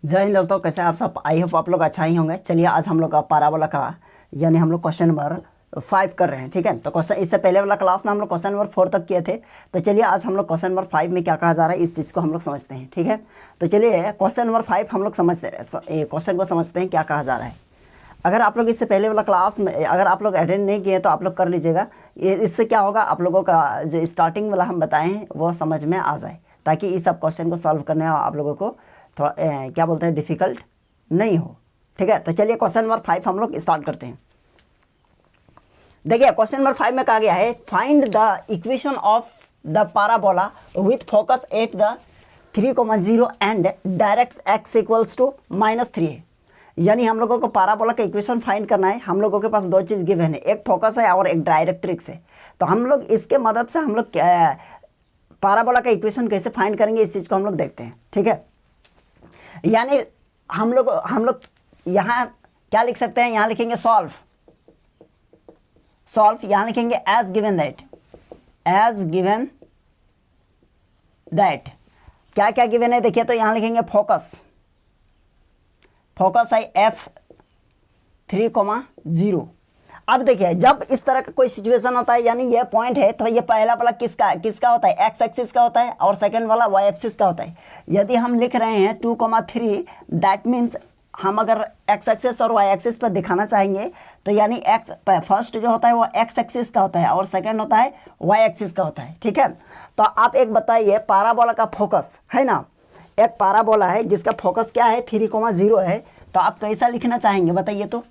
जय हिंद दोस्तों, कैसे आप सब। आई होप आप लोग अच्छा ही होंगे। चलिए आज हम लोग का पाराबोला का यानी हम लोग क्वेश्चन नंबर 5 कर रहे हैं। ठीक है, तो क्वेश्चन इससे पहले वाला क्लास में हम लोग क्वेश्चन नंबर 4 तक किए थे। तो चलिए आज हम लोग क्वेश्चन नंबर 5 में क्या कहा जा रहा है इस चीज़ को हम लोग समझते हैं। ठीक है, तो चलिए क्वेश्चन नंबर 5 हम लोग समझते रहे, क्वेश्चन को समझते हैं क्या कहा जा रहा है। अगर आप लोग इससे पहले वाला क्लास में अगर आप लोग अटेंड नहीं किए तो आप लोग कर लीजिएगा। इससे क्या होगा, आप लोगों का जो स्टार्टिंग वाला हम बताए हैं वो समझ में आ जाए, ताकि इस सब क्वेश्चन को सॉल्व करने आप लोगों को थोड़ा क्या बोलते हैं डिफ़िकल्ट नहीं हो। ठीक है, तो चलिए क्वेश्चन नंबर 5 हम लोग स्टार्ट करते हैं। देखिए क्वेश्चन नंबर 5 में कहा गया है find the equation of the parabola with focus at the 3,0 and direct x equals to -3 है। यानी हम लोगों को पाराबोला का इक्वेशन फाइंड करना है। हम लोगों के पास दो चीज़ गिवन है, एक फोकस है और एक डायरेक्ट्रिक्स है। तो हम लोग इसके मदद से हम लोग पाराबोला का इक्वेशन कैसे फाइंड करेंगे इस चीज़ को हम लोग देखते हैं। ठीक है, यानी हम लोग यहाँ क्या लिख सकते हैं, यहाँ लिखेंगे सॉल्व, यहाँ लिखेंगे एज गिवन दैट क्या क्या गिवन है देखिए। तो यहाँ लिखेंगे फोकस है f3,0। अब देखिए जब इस तरह का कोई सिचुएशन होता है, यानी ये पॉइंट है, तो ये पहला वाला किसका होता है, x एक्सिस का होता है, और सेकंड वाला y एक्सिस का होता है। यदि हम लिख रहे हैं 2,3, दैट मीन्स हम अगर x एक्सिस और y एक्सिस पर दिखाना चाहेंगे तो यानी फर्स्ट जो होता है वो x एक्सिस का होता है और सेकंड होता है y एक्सिस का होता है। ठीक है, तो आप एक बताइए, पाराबोला का फोकस है ना, एक पाराबोला है जिसका फोकस क्या है 3,0 है, तो आप कैसा लिखना चाहेंगे बताइए। तो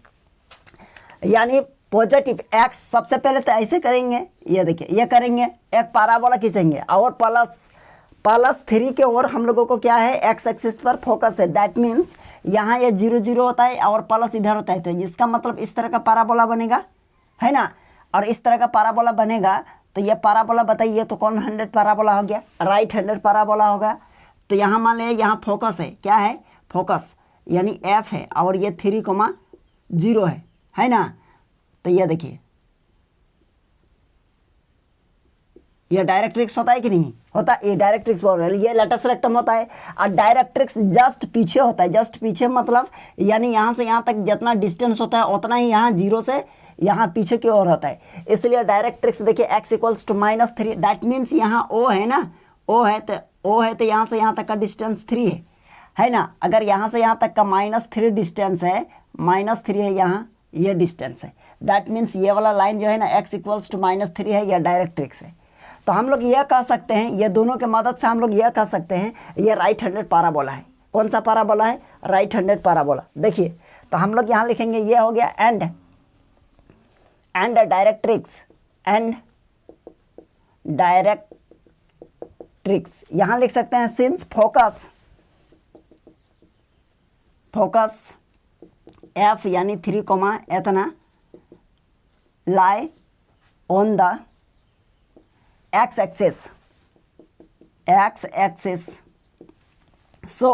यानी पॉजिटिव x, सबसे पहले तो ऐसे करेंगे, ये देखिए ये करेंगे, एक पाराबोला खींचेंगे और +3 के ओर हम लोगों को क्या है x एक्सिस पर फोकस है। दैट मीन्स यहाँ ये 0,0 होता है और प्लस इधर होता है, तो इसका मतलब इस तरह का पाराबोला बनेगा, है ना। और इस तरह का पाराबोला बनेगा तो ये पाराबोला बताइए तो कौन हैंडेड पाराबोला हो गया, राइट हैंडेड पाराबोला होगा। तो यहाँ मान लें यहाँ फोकस है, क्या है फोकस, यानी f है और ये 3,0 है ना। तो ये देखिए ये डायरेक्ट्रिक्स होता है कि नहीं होता, ये डायरेक्ट्रिक्स बोल रहे हैं, ये लेटस रेक्टम होता है और डायरेक्ट्रिक्स जस्ट पीछे होता है। जस्ट पीछे मतलब यानी यहाँ से यहाँ तक जितना डिस्टेंस होता है उतना ही यहाँ 0 से यहाँ पीछे की ओर होता है। इसलिए डायरेक्ट्रिक्स देखिए x equals to -3, that means यहाँ O है ना, O है तो यहाँ से यहाँ तक का डिस्टेंस 3 है ना। अगर यहाँ से यहाँ तक का -3 डिस्टेंस है, -3 है यहाँ, ये डिस्टेंस है, दैट मीन्स ये वाला लाइन जो है ना x इक्वल्स टू -3 है, यह डायरेक्ट्रिक्स है। तो हम लोग यह कह सकते हैं, ये दोनों के मदद से हम लोग यह कह सकते हैं ये राइट हैंडेड पाराबोला है। कौन सा पाराबोला है, राइट हैंडेड पाराबोला। देखिए तो हम लोग यहाँ लिखेंगे, ये हो गया एंड डायरेक्ट्रिक्स। यहाँ लिख सकते हैं सिंस फोकस f यानी 3, इतना लाई on the x axis so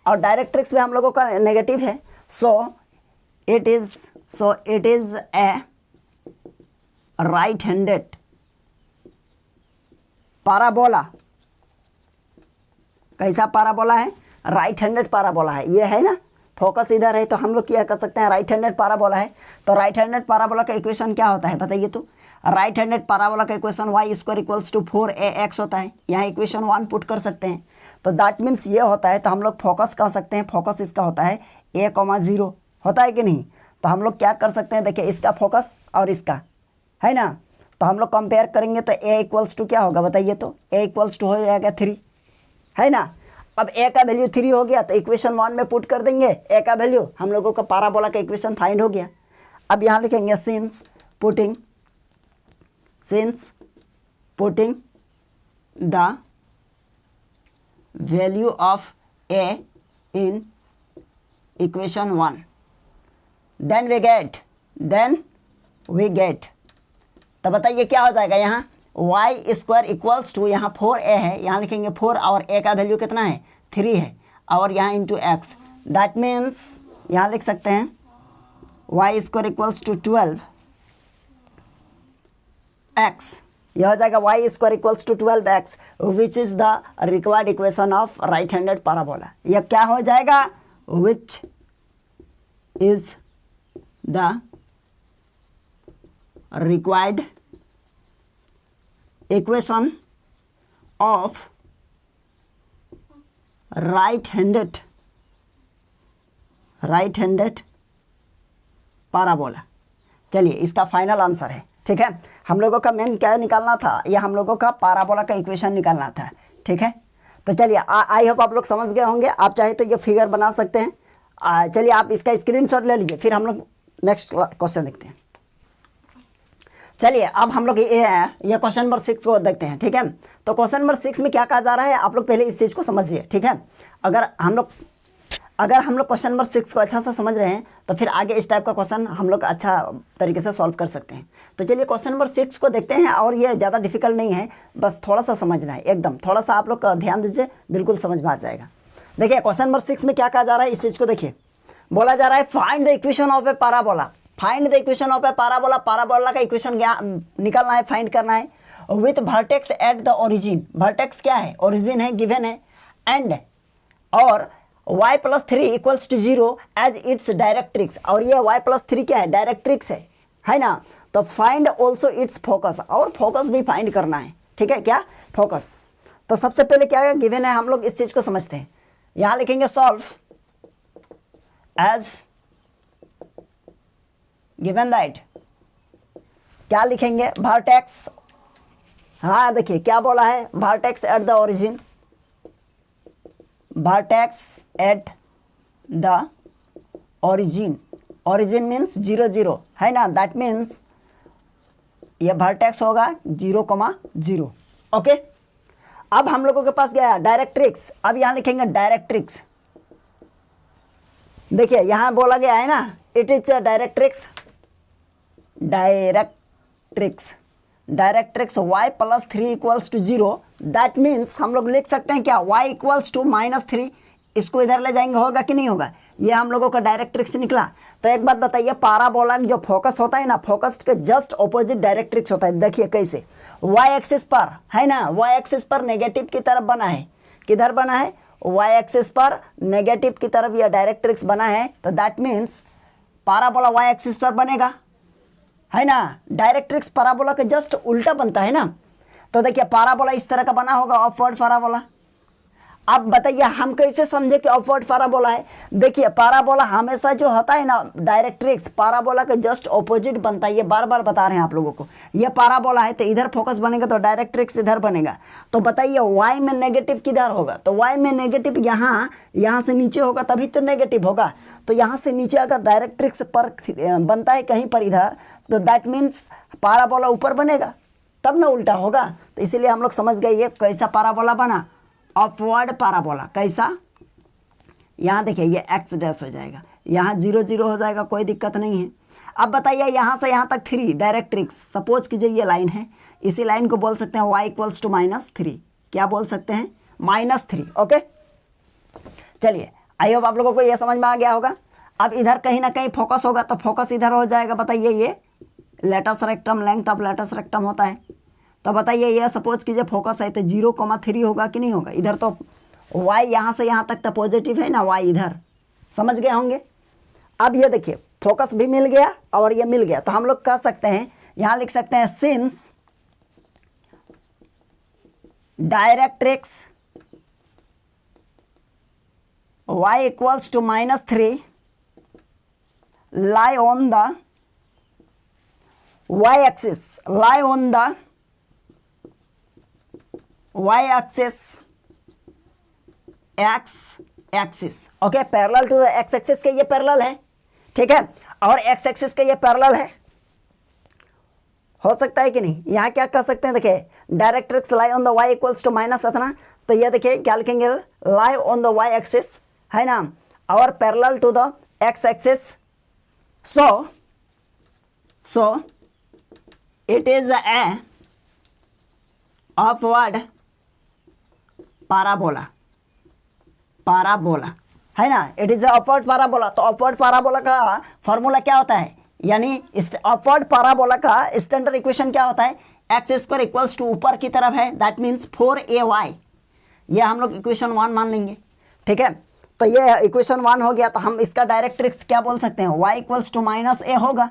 और डायरेक्ट्रिक्स भी हम लोगों का नेगेटिव है, सो it is A right handed parabola. कैसा पाराबोला है, राइट हैंडेड पाराबोला है, ये है ना, फोकस इधर है तो हम लोग क्या कर सकते हैं, राइट हैंडेड पाराबोला है। तो राइट हैंडेड पाराबोला का इक्वेशन क्या होता है बताइए। तो राइट हैंडेड पाराबोला का equation y² equals to 4ax होता है। यहाँ इक्वेशन 1 पुट कर सकते हैं, तो दैट मीन्स ये होता है। तो हम लोग फोकस कह सकते हैं, फोकस इसका होता है a,0 होता है कि नहीं। तो हम लोग क्या कर सकते हैं, देखिए इसका फोकस और इसका है ना, तो हम लोग कंपेयर करेंगे तो a इक्वल्स टू क्या होगा बताइए। तो a इक्वल्स टू हो जाएगा 3, है ना। अब a का वैल्यू 3 हो गया तो इक्वेशन 1 में पुट कर देंगे a का वैल्यू, हम लोगों का पाराबोला का इक्वेशन फाइंड हो गया। अब यहाँ लिखेंगे since putting the value of a in equation 1 then we get. तो बताइए क्या हो जाएगा, यहाँ y² इक्वल्स टू, यहाँ 4a है, यहाँ लिखेंगे 4 और a का वैल्यू कितना है 3 है, और यहाँ इंटू x, दैट मीन्स यहाँ लिख सकते हैं y² इक्वल्स टू 12 x यह हो जाएगा y square equals to 12x which is the required equation of right handed parabola. यह क्या हो जाएगा, which is the required equation of right handed parabola. चलिए इसका फाइनल आंसर है, ठीक है। हम लोगों का मेन क्या निकालना था, यह हम लोगों का पैराबोला का इक्वेशन निकालना था, ठीक है। तो चलिए आई होप आप लोग समझ गए होंगे। आप चाहे तो ये फिगर बना सकते हैं। चलिए आप इसका स्क्रीनशॉट ले लीजिए, फिर हम लोग नेक्स्ट क्वेश्चन देखते हैं। चलिए अब हम लोग ये क्वेश्चन नंबर 6 को देखते हैं, ठीक है। तो क्वेश्चन नंबर 6 में क्या कहा जा रहा है, आप लोग पहले इस चीज़ को समझिए, ठीक है। अगर हम लोग क्वेश्चन नंबर 6 को अच्छा सा समझ रहे हैं तो फिर आगे इस टाइप का क्वेश्चन हम लोग अच्छा तरीके से सॉल्व कर सकते हैं। तो चलिए क्वेश्चन नंबर 6 को देखते हैं, और ये ज़्यादा डिफिकल्ट नहीं है, बस थोड़ा सा समझना है, एकदम थोड़ा सा आप लोग ध्यान दीजिए, बिल्कुल समझ में आ जाएगा। देखिए क्वेश्चन नंबर 6 में क्या कहा जा रहा है, इस चीज़ को देखिए। बोला जा रहा है find the equation of a parabola. Find the equation of a parabola. Parabola का इक्वेशन निकालना है, फाइंड करना है with vertex at the origin. Vertex क्या है, ओरिजिन है, गिवन है, एंड और y+3 equals to 0 as its directrix. और ये y+3 क्या है, डायरेक्ट्रिक्स है ना। तो फाइंड ऑल्सो इट्स फोकस, और फोकस भी फाइंड करना है, ठीक है। क्या फोकस, तो सबसे पहले क्या गिवन है, हम लोग इस चीज़ को समझते हैं। यहाँ लिखेंगे सॉल्व एज गिवन दैट, क्या लिखेंगे, वर्टेक्स। हाँ देखिए क्या बोला है, vertex at the origin, vertex at the origin. Origin means 0 0 है ना, दैट मीन्स ये वर्टेक्स होगा 0,0। ओके, अब हम लोगों के पास गया डायरेक्ट्रिक्स। अब यहाँ लिखेंगे डायरेक्ट्रिक्स। देखिए यहाँ बोला गया है ना, it is directrix, directrix y+3 equals to 0। That means हम लोग लिख सकते हैं क्या, y इक्वल्स टू -3। इसको इधर ले जाएंगे, होगा कि नहीं होगा, ये हम लोगों का डायरेक्ट्रिक्स निकला। तो एक बात बताइए, पैराबोला जो फोकस होता है ना, फोकस के जस्ट ऑपोजिट डायरेक्ट्रिक्स होता है। देखिए कैसे, y एक्सिस पर है ना, y एक्सिस पर नेगेटिव की तरफ बना है। किधर बना है, y एक्सिस पर नेगेटिव की तरफ यह डायरेक्ट्रिक्स बना है। तो that means parabola y axis पर बनेगा, है ना। डायरेक्ट्रिक्स पैराबोला के जस्ट उल्टा बनता है ना। तो देखिए पैराबोला इस तरह का बना होगा, अपवर्ड पैराबोला। अब बताइए हम कैसे समझे कि अपवर्ड पैराबोला है। देखिए पैराबोला हमेशा जो होता है ना, डायरेक्ट्रिक्स पैराबोला के जस्ट ऑपोजिट बनता है। ये बार बार बता रहे हैं आप लोगों को। ये पैराबोला है तो इधर फोकस बनेगा, तो डायरेक्ट्रिक्स इधर बनेगा। तो बताइए y में नेगेटिव किधर होगा, तो y में नेगेटिव यहाँ से नीचे होगा, तभी तो नेगेटिव होगा। तो यहाँ से नीचे अगर डायरेक्ट्रिक्स पर बनता है कहीं पर इधर, तो दैट मीन्स पैराबोला ऊपर बनेगा, तब ना उल्टा होगा। तो इसीलिए हम लोग समझ गए ये कैसा पैराबोला बना, अपवर्ड पैराबोला। कैसा, यहाँ देखिए ये x डैश हो जाएगा, यहाँ 0 0 हो जाएगा, कोई दिक्कत नहीं है। अब बताइए यहाँ से यहाँ तक 3 डायरेक्ट्रिक्स, सपोज कीजिए ये लाइन है, इसी लाइन को बोल सकते हैं y इक्वल्स टू -3। क्या बोल सकते हैं, -3। ओके, चलिए आई होप आप लोगों को ये समझ में आ गया होगा। अब इधर कहीं ना कहीं फोकस होगा, तो फोकस इधर हो जाएगा। बताइए ये latus rectum, length of latus rectum होता है। तो बताइए ये सपोज कीजिए फोकस है, तो 0,3 होगा कि नहीं होगा। इधर तो y यहाँ से यहाँ तक तो पॉजिटिव है ना, y इधर, समझ गए होंगे। अब ये देखिए फोकस भी मिल गया और ये मिल गया, तो हम लोग कह सकते हैं, यहाँ लिख सकते हैं since directrix y equals to -3 lie on the y axis, lie on the y axis, x axis। Okay, parallel to the x axis के ये पैरेलल है, ठीक है, और x एक्सिस के ये पैरेलल है। हो सकता है कि नहीं, यहाँ क्या कर सकते हैं, देखिए directrix lie on the y equals to minus इतना। तो ये देखिए क्या लिखेंगे, lie on the y axis, है ना, और parallel to the x axis. so it is a upward parabola, है ना, इट इज अपवर्ड पैराबोला। तो अपवर्ड पैराबोला का फॉर्मूला क्या होता है, यानी अपवर्ड पैराबोला का स्टैंडर्ड इक्वेशन क्या होता है, एक्स स्क्वायर इक्वल्स टू ऊपर की तरफ है, दैट मीन्स 4ay, ये हम लोग इक्वेशन 1 मान लेंगे, ठीक है। तो ये इक्वेशन 1 हो गया, तो हम इसका डायरेक्ट्रिक्स क्या बोल सकते हैं, y इक्वल्स टू माइनस ए होगा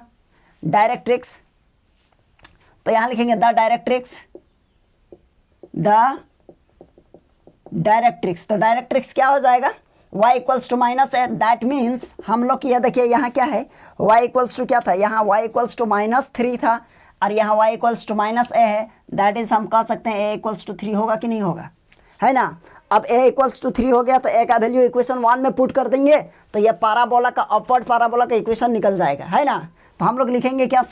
डायरेक्ट्रिक्स। तो यहां लिखेंगे द डायरेक्ट्रिक्स, तो डायरेक्ट्रिक्स क्या हो जाएगा, y equals to minus a, that means हम लोग ये देखिए यहाँ क्या है, y इक्वल्स टू क्या था, यहाँ y इक्वल्स टू माइनस 3 था, और यहाँ y इक्वल्स टू माइनस ए है, दैट इज हम कह सकते हैं a इक्वल्स टू 3 होगा कि नहीं होगा, है ना। अब a इक्वल्स टू 3 हो गया, तो a का वैल्यू इक्वेशन 1 में पुट कर देंगे, तो ये पाराबोला का अपवर्ड पाराबोला का इक्वेशन निकल जाएगा, है ना। तो हम लोग लिखेंगे क्या,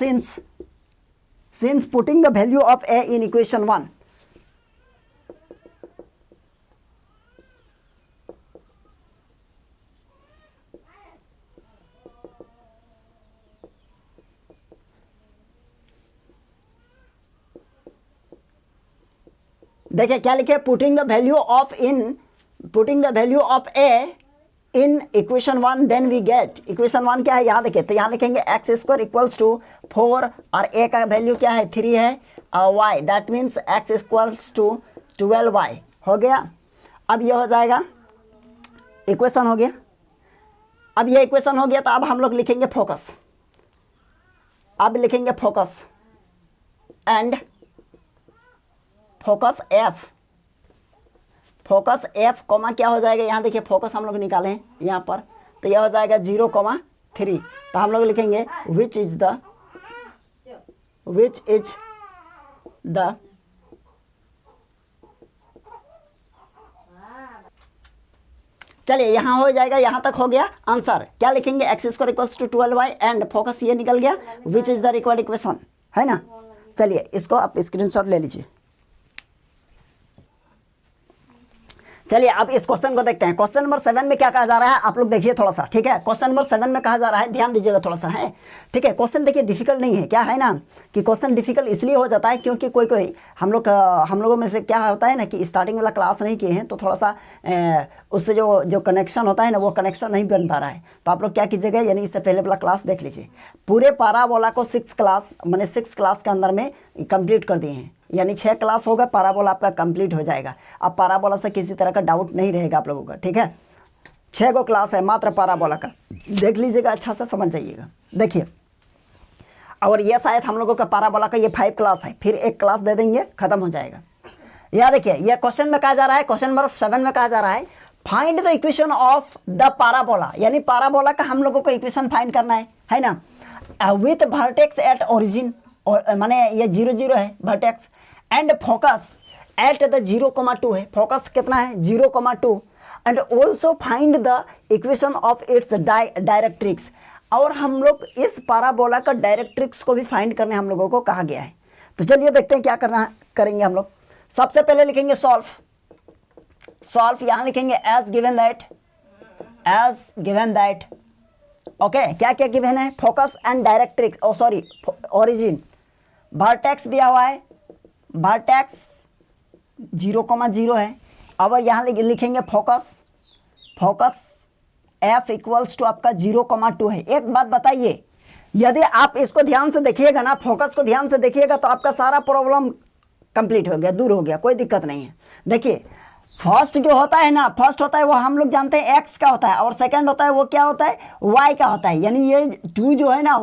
since putting the value of a in equation 1, देखिए क्या लिखे, putting the value of a in equation 1, then we get equation 1 क्या है, यहाँ देखिए, तो यहाँ लिखेंगे एक्स स्क्वायर इक्वल्स टू 4 और a का वैल्यू क्या है 3 है, और y that means x equals to 12y हो गया। अब ये हो जाएगा इक्वेशन हो गया, अब ये इक्वेशन हो गया, तो अब हम लोग लिखेंगे फोकस, अब लिखेंगे focus and focus F comma क्या हो जाएगा, यहाँ देखिए फोकस हम लोग निकाले हैं यहाँ पर, तो यह हो जाएगा 0,3, तो हम लोग लिखेंगे विच इज द चलिए यहाँ हो जाएगा, यहाँ तक हो गया आंसर। क्या लिखेंगे, x square equals to 12y and focus ये निकल गया, which is the required equation, है ना। चलिए इसको आप स्क्रीनशॉट ले लीजिए। चलिए अब इस क्वेश्चन को देखते हैं। क्वेश्चन नंबर 7 में क्या कहा जा रहा है, आप लोग देखिए थोड़ा सा, ठीक है। क्वेश्चन नंबर 7 में कहा जा रहा है, ध्यान दीजिएगा थोड़ा सा, है ठीक है। क्वेश्चन देखिए डिफिकल्ट नहीं है, क्या है ना कि क्वेश्चन डिफिकल्ट इसलिए हो जाता है क्योंकि कोई हम लोगों में से क्या होता है ना कि स्टार्टिंग वाला क्लास नहीं किए हैं, तो थोड़ा सा उससे जो कनेक्शन होता है ना, वो कनेक्शन नहीं बन पा रहा है। तो आप लोग क्या कीजिएगा, यानी इससे पहले वाला क्लास देख लीजिए। पूरे पाराबोला को 6 क्लास के अंदर में कंप्लीट कर दिए हैं, यानी 6 क्लास होगा, पाराबोला आपका कंप्लीट हो जाएगा। अब पाराबोला से किसी तरह का डाउट नहीं रहेगा आप लोगों का, ठीक है। 6 गो क्लास है मात्र पाराबोला का, देख लीजिएगा, अच्छा से समझ जाइएगा। देखिए, और ये शायद हम लोगों का पाराबोला का ये 5 क्लास है, फिर 1 क्लास दे देंगे, खत्म हो जाएगा। यह देखिए, यह क्वेश्चन में कहा जा रहा है, क्वेश्चन नंबर 7 में कहा जा रहा है, find the equation of the parabola, यानी पाराबोला का हम लोगों को इक्वेशन फाइंड करना है ना, विथ वर्टेक्स एट ओरिजिन, और माने ये 0 0 है vertex, and focus at the 0,2 है, फोकस कितना है 0,2, and also find the equation of its directrix, और हम लोग इस पाराबोला का डायरेक्ट्रिक्स को भी फाइंड करने हम लोगों को कहा गया है। तो चलिए देखते हैं क्या करेंगे हम लोग। सबसे पहले लिखेंगे सॉल्व, यहाँ लिखेंगे एज गिवन दैट, ओके। क्या क्या गिवन है, focus and directrix, origin, vertex दिया हुआ है, वर्टेक्स 0,0 है। अब यहाँ लिखेंगे फोकस एफ इक्वल्स टू आपका 0,2 है। एक बात बताइए, यदि आप इसको ध्यान से देखिएगा ना, फोकस को ध्यान से देखिएगा, तो आपका सारा प्रॉब्लम कंप्लीट हो गया, दूर हो गया, कोई दिक्कत नहीं है। देखिए फर्स्ट जो होता है ना, फर्स्ट होता है वो हम लोग जानते हैं एक्स का होता है, और सेकंड होता है वो क्या होता है, वाई का होता है। यानी ये 2 जो है ना,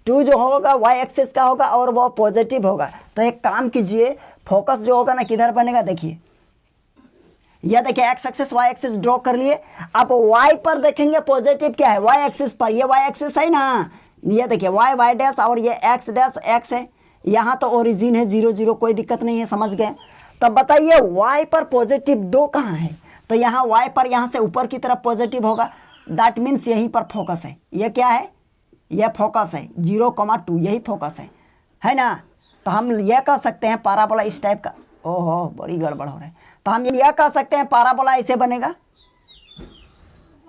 टू जो होगा वाई एक्सिस का होगा और वो पॉजिटिव होगा। तो एक काम कीजिए, फोकस जो होगा ना किधर बनेगा, देखिए यह देखिए x axis y axis draw कर लिए। अब वाई पर देखेंगे पॉजिटिव क्या है, वाई एक्सिस पर, ये वाई एक्सिस है ना, ये देखिए वाई डैश और ये एक्स डैश एक्स है, यहाँ तो ओरिजिन है 0 0, कोई दिक्कत नहीं है, समझ गए। तब बताइए वाई पर पॉजिटिव 2 कहाँ है, तो यहाँ वाई पर यहाँ से ऊपर की तरफ पॉजिटिव होगा, दैट मीन्स यहीं पर फोकस है। ये क्या है, यह फोकस है 0,2, यही फोकस है ना। तो हम यह कह सकते हैं पाराबोला इस टाइप का, ओहो बड़ी गड़बड़ हो रहा है। तो हम यह कह सकते हैं पाराबोला ऐसे बनेगा।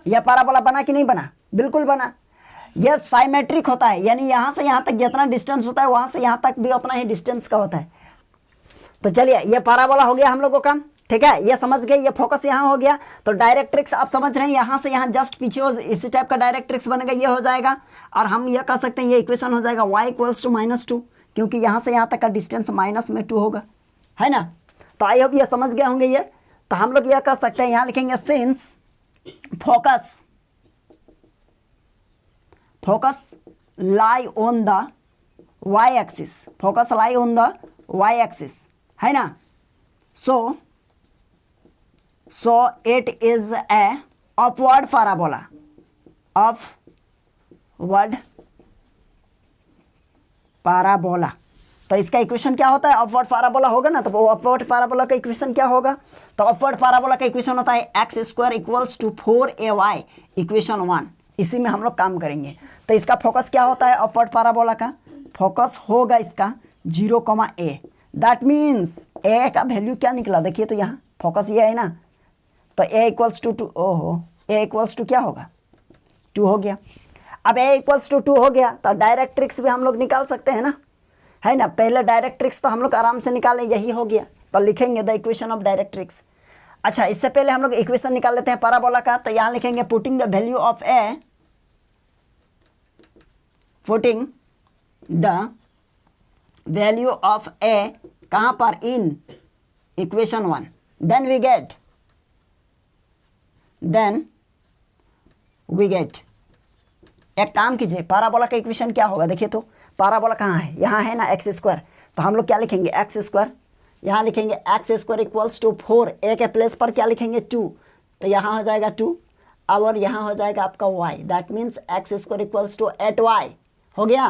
यह पाराबोला बना कि नहीं बना, बिल्कुल बना। यह साइमेट्रिक होता है, यानी यहाँ से यहाँ तक जितना डिस्टेंस होता है वहाँ से यहाँ तक भी उतना ही डिस्टेंस का होता है। तो चलिए ये पाराबोला हो गया हम लोगों का, ठीक है, ये समझ गए। ये फोकस यहाँ हो गया, तो डायरेक्ट्रिक्स आप समझ रहे हैं, यहाँ से यहाँ जस्ट पीछे इसी टाइप का डायरेक्ट्रिक्स बनेगा, ये हो जाएगा। और हम ये कह सकते हैं ये इक्वेशन हो जाएगा y इक्वल्स टू -2, क्योंकि यहाँ से यहाँ तक का डिस्टेंस -2 होगा, है ना। तो आई होप ये समझ गए होंगे ये। तो हम लोग यह कर सकते हैं, यहाँ लिखेंगे since focus lie on the y axis, focus lie on the y axis, है ना। So it is a upward parabola, upward parabola. तो इसका इक्वेशन क्या होता है, अपवर्ड पैराबोला होगा ना, तो वो अपवर्ड पैराबोला का इक्वेशन क्या होगा, तो अपवर्ड पैराबोला का इक्वेशन होता है x² = 4ay, इक्वेशन 1। इसी में हम लोग काम करेंगे। तो इसका फोकस क्या होता है, अपवर्ड पैराबोला का फोकस होगा इसका 0,a। दैट मीन्स a का वैल्यू क्या निकला, देखिए तो यहाँ फोकस ये है ना, तो a = 2, ओहो a = क्या होगा, 2 हो गया। अब a = 2 हो गया तो डायरेक्ट्रिक्स भी हम लोग निकाल सकते हैं ना, है ना। पहले डायरेक्ट्रिक्स तो हम लोग आराम से निकालें, यही हो गया। तो लिखेंगे द इक्वेशन ऑफ डायरेक्ट्रिक्स। अच्छा, इससे पहले हम लोग इक्वेशन निकाल लेते हैं पैराबोला का। तो यहाँ लिखेंगे putting the value of a, putting the value of a कहाँ पर, in equation 1, then we get एक काम कीजिए, पैराबोला का इक्वेशन क्या होगा, देखिए तो पैराबोला कहाँ है, यहाँ है ना x²। तो हम लोग क्या लिखेंगे, x², यहाँ लिखेंगे x² = 4, a के प्लेस पर क्या लिखेंगे 2, तो यहाँ हो जाएगा 2, और यहाँ हो जाएगा आपका y, that means x² = 8y हो गया।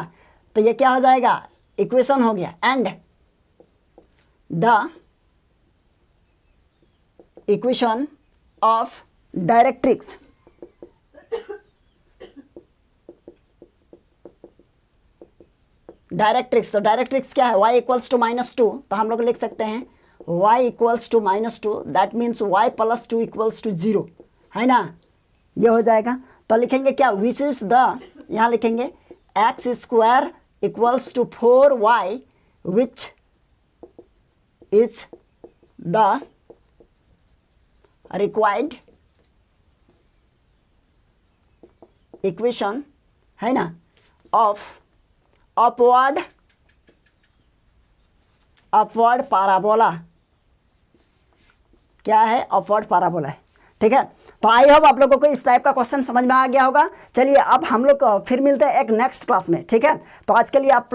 तो ये क्या हो जाएगा, इक्वेशन हो गया। And the equation of directrix, तो डायरेक्ट्रिक्स क्या है, y = -2। तो हम लोग लिख सकते हैं y = -2, दैट मीन्स y + 2 = 0, है ना। ये हो जाएगा। तो लिखेंगे क्या, विच इज द, यहाँ लिखेंगे x² = 4y, which is the required equation, है ना, ऑफ अपवर्ड पैराबोला। क्या है, अपवर्ड पैराबोला है, ठीक है। तो आई होप आप लोगों को इस टाइप का क्वेश्चन समझ में आ गया होगा। चलिए अब हम लोग फिर मिलते हैं एक नेक्स्ट क्लास में, ठीक है। तो आज के लिए आप